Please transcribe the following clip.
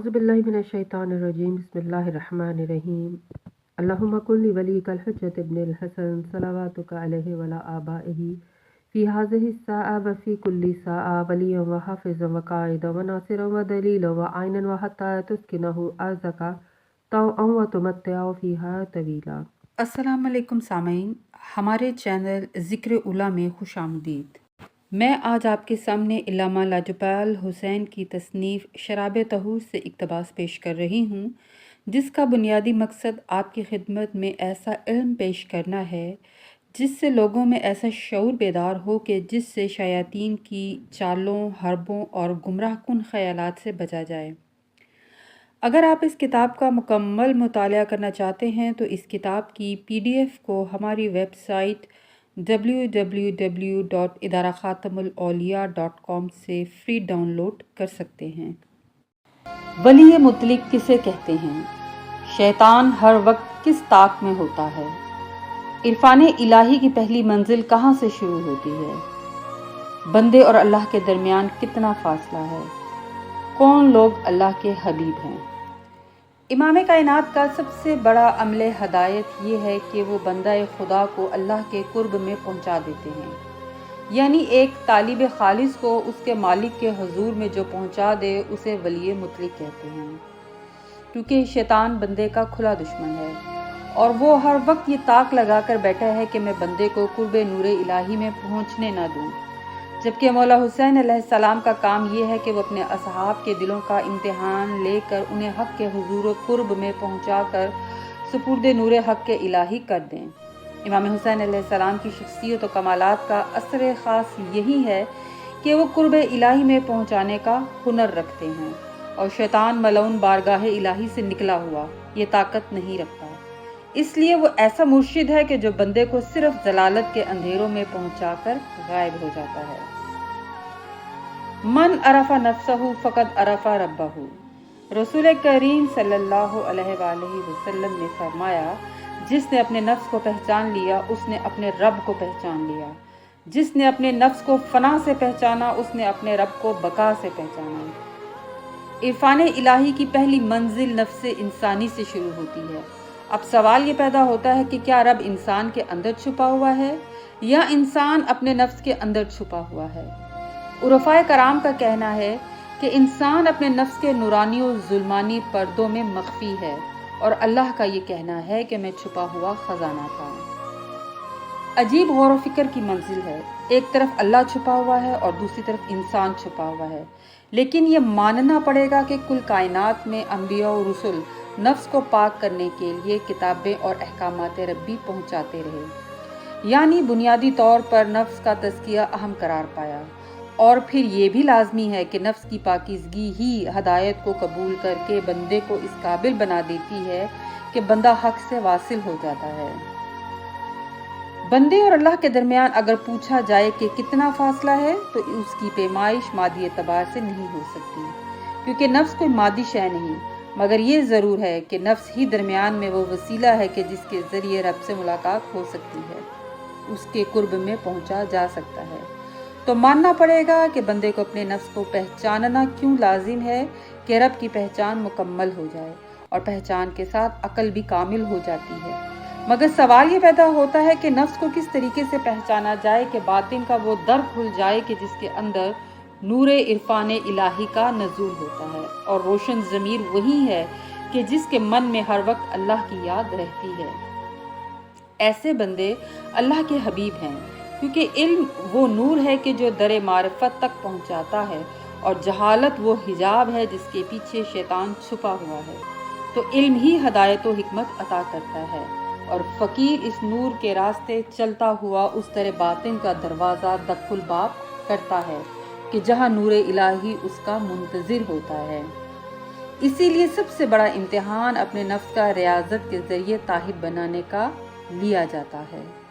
औज़ुबिल्लाहि मिनश्शैतानिर्रजीम बिस्मिल्लाहिर्रहमानिर्रहीम अल्लाहुम्मा कुल्लि वलिय्यिकल हुज्जत इब्निल हसन सलवातुका अलैहि वला आबाइही फ़ी हाज़िहि स्साअ व फ़ी कुल्लि साअ वलिय्यन व हाफ़िज़न व क़ाइदन व नासिरन व दलीलन व आइनन व हत्ता तुस्किनहु अर्ज़का तौअन व तुमत्तिअहु फ़ीहा तवीला। अस्सलाम वालेकुम सामीन, हमारे चैनल ज़िक्र उला में खुशामदीद। मैं आज आपके सामने इल्लामा लाजपाल हुसैन की तसनीफ़ शराब तहूर से इक़्तिबास पेश कर रही हूँ, जिसका बुनियादी मकसद आपकी खिदमत में ऐसा इल्म पेश करना है जिससे लोगों में ऐसा शऊर बेदार हो कि जिससे शयातीन की चालों, हरबों और गुमराहकुन ख़यालात से बचा जाए। अगर आप इस किताब का मुकम्मल मुताला करना चाहते हैं तो इस किताब की PDF को हमारी वेबसाइट www.idarakhatamulauliya.com से फ्री डाउनलोड कर सकते हैं। वली मुतलिक किसे कहते हैं? शैतान हर वक्त किस ताक में होता है? इरफान इलाही की पहली मंजिल कहाँ से शुरू होती है? बंदे और अल्लाह के दरमियान कितना फासला है? कौन लोग अल्लाह के हबीब हैं? इमाम कायनात का सबसे बड़ा अमले हदायत ये है कि वो बंदा खुदा को अल्लाह के कुर्ब में पहुंचा देते हैं, यानी एक तालिब खालिस को उसके मालिक के हुजूर में जो पहुंचा दे उसे वली मुतलिक कहते हैं। क्योंकि शैतान बंदे का खुला दुश्मन है और वो हर वक्त ये ताक लगा कर बैठा है कि मैं बंदे को कुर्ब नूर इलाही में पहुंचने ना दूं, जबकि मौला हुसैन अलैहिस्सलाम का काम ये है कि वो अपने असहाब के दिलों का इम्तिहान लेकर उन्हें हक़ के हुजूर कुर्ब में पहुंचाकर सुपुर्द नूर हक़ के इलाही कर दें। इमाम हुसैन अलैहिस्सलाम की शख्सियत और कमालात का असर ख़ास यही है कि वो कुर्ब इलाही में पहुंचाने का हुनर रखते हैं और शैतान मलऊन बारगाह इलाही से निकला हुआ ये ताकत नहीं रखता। इसलिए वो ऐसा मुर्शिद है कि जो बंदे को सिर्फ जलालत के अंधेरों में पहुंचाकर गायब हो जाता है। मन अरफा नफ्सहु फ़क़द अरफा रब्बहु। रसूल करीम सल्लल्लाहु अलैहि वसल्लम ने फरमाया, जिसने अपने नफ्स को पहचान लिया उसने अपने रब को पहचान लिया। जिसने अपने नफ्स को फना से पहचाना उसने अपने रब को बका से पहचाना। इरफान इलाही की पहली मंजिल नफ्स इंसानी से शुरू होती है। अब सवाल ये पैदा होता है कि क्या रब इंसान के अंदर छुपा हुआ है या इंसान अपने नफ्स के अंदर छुपा हुआ है? उरफ़ाए कराम का कहना है कि इंसान अपने नफ्स के नूरानी और जुल्मानी पर्दों में मख्फी है और अल्लाह का ये कहना है कि मैं छुपा हुआ खजाना था। अजीब गौर व फिक्र की मंजिल है। एक तरफ अल्लाह छुपा हुआ है और दूसरी तरफ इंसान छुपा हुआ है, लेकिन ये मानना पड़ेगा कि कुल कायनात में अंबिया और रसूल नफ्स को पाक करने के लिए किताबें और अहकामात रब्बी पहुंचाते रहे, यानी बुनियादी तौर पर नफ्स का तज़किया अहम करार पाया। और फिर ये भी लाजमी है कि नफ्स की पाकीज़गी ही हदायत को कबूल करके बंदे को इस काबिल बना देती है कि बंदा हक से वासिल हो जाता है। बंदे और अल्लाह के दरमियान अगर पूछा जाए कि कितना फासला है तो उसकी पैमाइश मादी एतबार से नहीं हो सकती, क्योंकि नफ्स कोई मादी शय नहीं, मगर ये ज़रूर है कि नफ्स ही दरमियान में वो वसीला है कि जिसके ज़रिए रब से मुलाकात हो सकती है, उसके कुर्ब में पहुंचा जा सकता है। तो मानना पड़ेगा कि बंदे को अपने नफ्स को पहचानना क्यों लाजिम है कि रब की पहचान मुकम्मल हो जाए और पहचान के साथ अक्ल भी कामिल हो जाती है। मगर सवाल ये पैदा होता है कि नफ्स को किस तरीके से पहचाना जाए कि बातिन का वो दर खुल जाए कि जिसके अंदर नूर इरफान इलाही का नज़ूल होता है और रोशन ज़मीर वही है कि जिसके मन में हर वक्त अल्लाह की याद रहती है। ऐसे बंदे अल्लाह के हबीब हैं, क्योंकि इल्म वो नूर है कि जो दरे मारिफत तक पहुंचाता है और जहालत वो हिजाब है जिसके पीछे शैतान छुपा हुआ है। तो इल्म ही हदायत व हिकमत अता करता है और फ़कीर इस नूर के रास्ते चलता हुआ उस तरह बातिन का दरवाज़ा दक्कुल बाब करता है कि जहाँ नूर इलाही उसका मुंतज़िर होता है। इसीलिए सबसे बड़ा इम्तिहान अपने नफ्स का रियाजत के ज़रिए ताहिब बनाने का लिया जाता है।